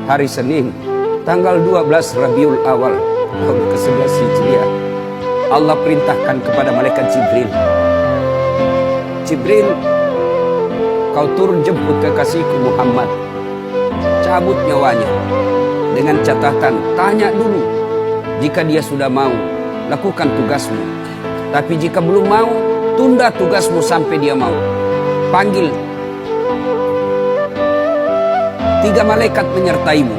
hari Senin, tanggal 12 Rabiul Awal tahun ke-11 Hijriah, Allah perintahkan kepada malaikat Jibril, Jibril, kau turun jemput kekasihku Muhammad, cabut nyawanya, dengan catatan tanya dulu, jika dia sudah mau, lakukan tugasmu, tapi jika belum mau, tunda tugasmu sampai dia mau. Panggil 3 malaikat menyertaimu,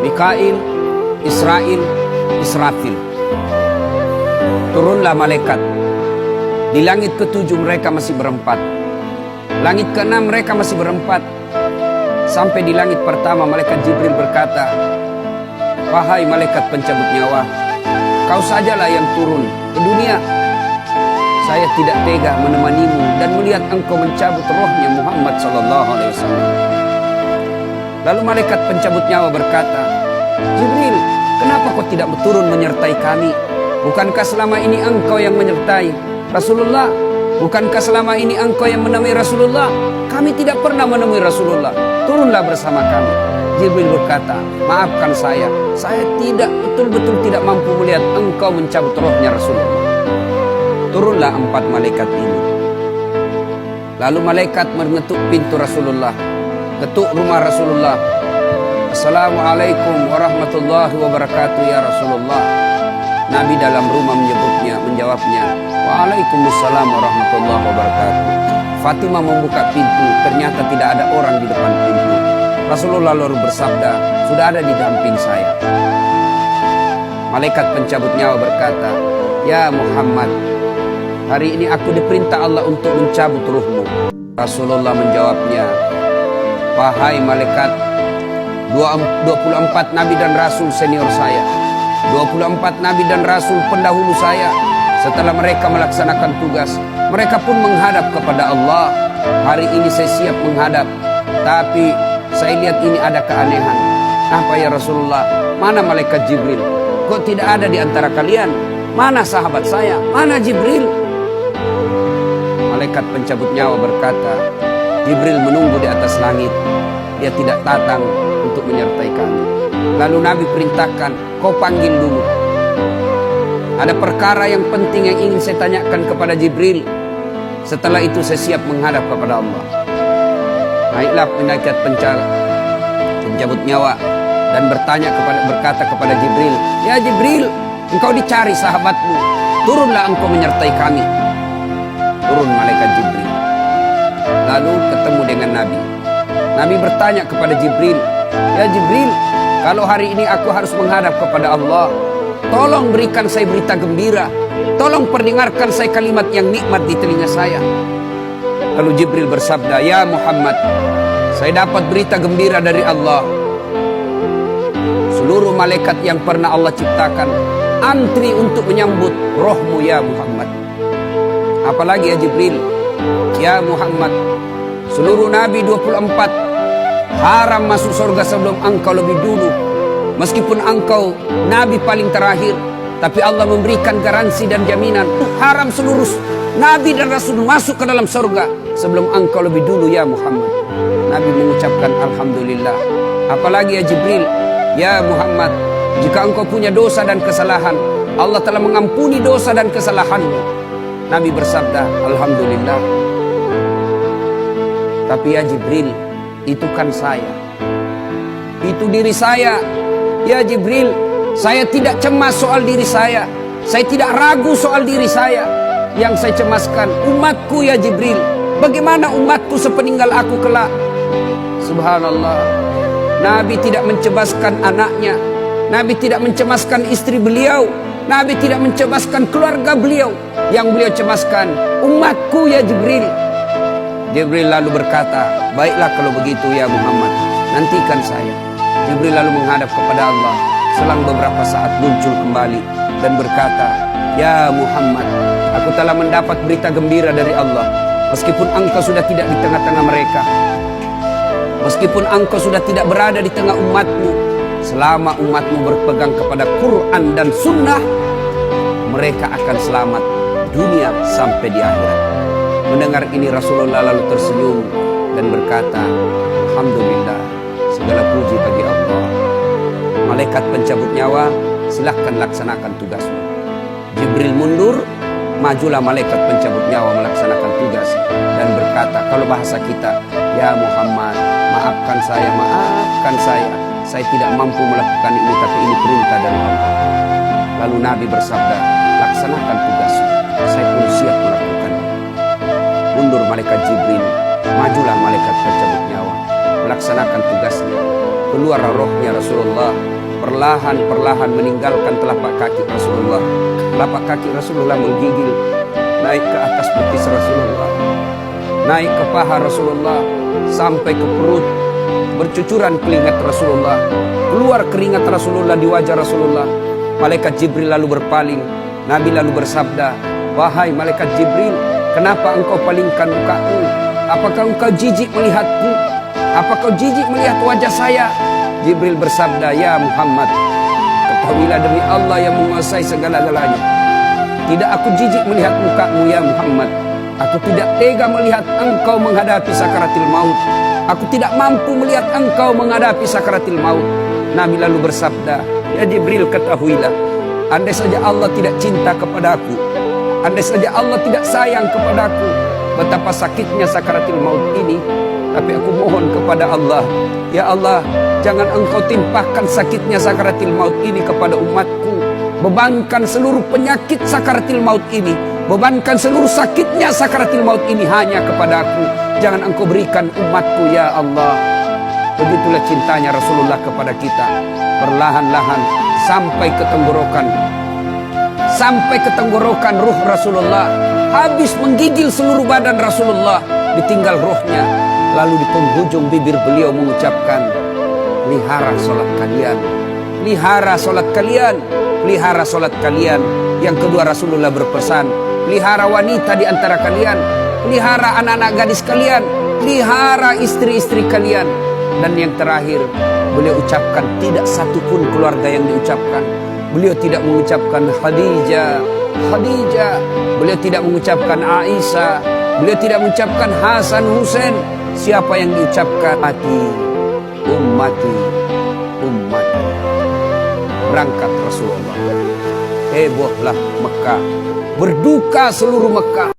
Mikail, Israel, Israfil. Turunlah malaikat. Di langit ke-7 mereka masih berempat, langit ke-6 mereka masih berempat. Sampai di langit pertama malaikat Jibril berkata, wahai malaikat pencabut nyawa, kau sajalah yang turun ke dunia. Saya tidak tega menemanimu dan melihat engkau mencabut rohnya Muhammad SAW. Lalu malaikat pencabut nyawa berkata, Jibril, kenapa kau tidak turun menyertai kami? Bukankah selama ini engkau yang menyertai Rasulullah? Bukankah selama ini engkau yang menemui Rasulullah? Kami tidak pernah menemui Rasulullah. Turunlah bersama kami. Jibril berkata, maafkan saya tidak betul-betul tidak mampu melihat engkau mencabut rohnya Rasulullah. Turunlah 4 malaikat ini. Lalu malaikat mengetuk pintu Rasulullah, ketuk rumah Rasulullah. Assalamualaikum warahmatullahi wabarakatuh ya Rasulullah. Nabi dalam rumah menjawabnya, waalaikumsalam warahmatullahi wabarakatuh. Fatimah membuka pintu, ternyata tidak ada orang di depan pintu. Rasulullah lalu bersabda, sudah ada di samping saya. Malaikat pencabut nyawa berkata, ya Muhammad, hari ini aku diperintah Allah untuk mencabut ruhmu. Rasulullah menjawabnya, wahai malaikat, 24 nabi dan rasul senior saya, 24 nabi dan rasul pendahulu saya, setelah mereka melaksanakan tugas, mereka pun menghadap kepada Allah. Hari ini saya siap menghadap, tapi saya lihat ini ada keanehan. Apa ya Rasulullah? Mana malaikat Jibril? Kok tidak ada di antara kalian? Mana sahabat saya? Mana Jibril? Malaikat pencabut nyawa berkata, Jibril menunggu di atas langit. Dia tidak datang untuk menyertai kami. Lalu Nabi perintahkan, kau panggil dulu. Ada perkara yang penting yang ingin saya tanyakan kepada Jibril. Setelah itu saya siap menghadap kepada Allah. Naiklah malaikat pencabut nyawa dan berkata kepada Jibril, ya Jibril, engkau dicari sahabatmu. Turunlah engkau menyertai kami. Turun malaikat Jibril. Lalu ketemu dengan Nabi. Nabi bertanya kepada Jibril, ya Jibril, kalau hari ini aku harus menghadap kepada Allah, tolong berikan saya berita gembira. Tolong perdengarkan saya kalimat yang nikmat di telinga saya. Lalu Jibril bersabda, ya Muhammad, saya dapat berita gembira dari Allah. Seluruh malaikat yang pernah Allah ciptakan antri untuk menyambut rohmu ya Muhammad. Apalagi ya Jibril, ya Muhammad, seluruh nabi 24 haram masuk surga sebelum engkau lebih dulu. Meskipun engkau nabi paling terakhir, tapi Allah memberikan garansi dan jaminan haram seluruh nabi dan rasul masuk ke dalam surga sebelum engkau lebih dulu ya Muhammad. Nabi mengucapkan alhamdulillah. Apalagi ya Jibril, ya Muhammad, jika engkau punya dosa dan kesalahan, Allah telah mengampuni dosa dan kesalahanmu. Nabi bersabda, alhamdulillah. Tapi ya Jibril, itu kan saya, itu diri saya. Ya Jibril, saya tidak cemas soal diri saya. Saya tidak ragu soal diri saya. Yang saya cemaskan umatku ya Jibril. Bagaimana umatku sepeninggal aku kelak? Subhanallah. Nabi tidak mencemaskan anaknya. Nabi tidak mencemaskan istri beliau. Nabi tidak mencemaskan keluarga beliau. Yang beliau cemaskan umatku ya Jibril. Jibril lalu berkata, baiklah kalau begitu ya Muhammad, nantikan saya. Jibril lalu menghadap kepada Allah. Selang beberapa saat muncul kembali dan berkata, ya Muhammad, aku telah mendapat berita gembira dari Allah. Meskipun engkau sudah tidak di tengah-tengah mereka, meskipun engkau sudah tidak berada di tengah umatmu, selama umatmu berpegang kepada Quran dan Sunnah, mereka akan selamat dunia sampai di akhirat. Mendengar ini Rasulullah lalu tersenyum dan berkata, alhamdulillah, segala puji bagi malaikat pencabut nyawa, silahkan laksanakan tugasmu. Jibril mundur, majulah malaikat pencabut nyawa melaksanakan tugas dan berkata, kalau bahasa kita, ya Muhammad, maafkan saya tidak mampu melakukan ini, tapi ini perintah dari Allah. Lalu Nabi bersabda, laksanakan tugasmu, saya pun siap melakukannya. Mundur malaikat Jibril, majulah malaikat pencabut nyawa melaksanakan tugasnya. Keluar rohnya Rasulullah, perlahan-perlahan meninggalkan telapak kaki Rasulullah. Telapak kaki Rasulullah menggigil, naik ke atas betis Rasulullah, naik ke paha Rasulullah, sampai ke perut. Bercucuran keringat Rasulullah, keluar keringat Rasulullah di wajah Rasulullah. Malaikat Jibril lalu berpaling. Nabi lalu bersabda, wahai malaikat Jibril, kenapa engkau palingkan mukamu? Apakah engkau jijik melihatku? Apakah kau jijik melihat wajah saya? Jibril bersabda, ya Muhammad, ketahuilah demi Allah yang menguasai segala-galanya, tidak aku jijik melihat mukamu ya Muhammad. Aku tidak tega melihat engkau menghadapi sakaratil maut. Aku tidak mampu melihat engkau menghadapi sakaratil maut. Nabi lalu bersabda, ya Jibril, ketahuilah, andai saja Allah tidak cinta kepadaku, andai saja Allah tidak sayang kepadaku, betapa sakitnya sakaratil maut ini. Tapi aku mohon kepada Allah, ya Allah, jangan engkau timpahkan sakitnya sakaratil maut ini kepada umatku. Bebankan seluruh penyakit sakaratil maut ini, bebankan seluruh sakitnya sakaratil maut ini hanya kepada aku. Jangan engkau berikan umatku ya Allah. Begitulah cintanya Rasulullah kepada kita. Perlahan-lahan sampai ke tenggorokan. Sampai ke tenggorokan ruh Rasulullah. Habis menggigil seluruh badan Rasulullah, ditinggal rohnya. Lalu di penghujung bibir beliau mengucapkan, pelihara solat kalian, pelihara solat kalian, pelihara solat kalian. Yang kedua Rasulullah berpesan, pelihara wanita di antara kalian, pelihara anak-anak gadis kalian, pelihara istri-istri kalian. Dan yang terakhir beliau ucapkan, tidak satupun keluarga yang diucapkan. Beliau tidak mengucapkan Khadijah, Khadijah. Beliau tidak mengucapkan Aisyah. Beliau tidak mengucapkan Hasan, Husain. Siapa yang diucapkan? Ummati, ummati, ummati. Berangkat Rasulullah. Hebohlah Mekah, berduka seluruh Mekah.